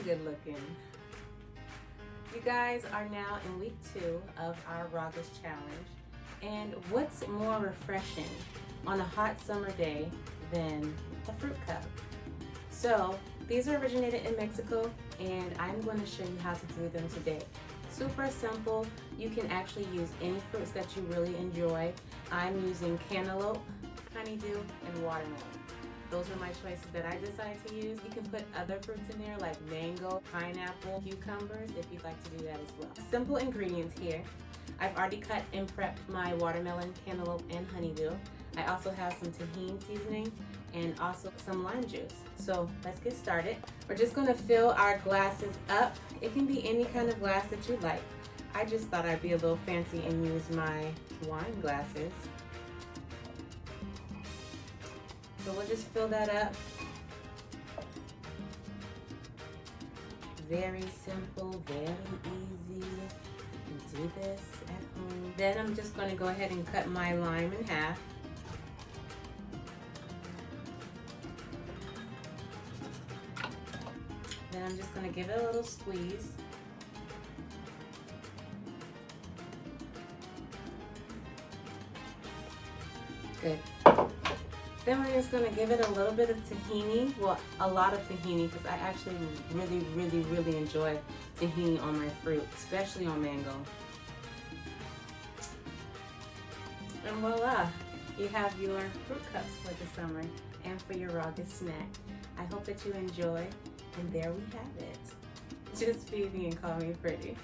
good looking. You guys are now in week 2 of our RAWgust challenge. And what's more refreshing on a hot summer day than a fruit cup? So these are originated in Mexico, and I'm going to show you how to do them today. Super simple. You can actually use any fruits that you really enjoy. I'm using cantaloupe, honeydew, and watermelon. Those are my choices that I decided to use. You can put other fruits in there like mango, pineapple, cucumbers if you'd like to do that as well. Simple ingredients here. I've already cut and prepped my watermelon, cantaloupe, and honeydew. I also have some tahini seasoning and also some lime juice. So let's get started. We're just going to fill our glasses up. It can be any kind of glass that you like. I just thought I'd be a little fancy and use my wine glasses. So we'll just fill that up. Very simple, very easy. You can do this at home. Then I'm just going to go ahead and cut my lime in half. Then I'm just going to give it a little squeeze. Good. Then we're just going to give it a little bit of tahini, well, a lot of tahini, because I actually really enjoy tahini on my fruit, especially on mango. And voila, you have your fruit cups for the summer and for your RAWgust snack. I hope that you enjoy, and there we have it. Just feed me and call me pretty.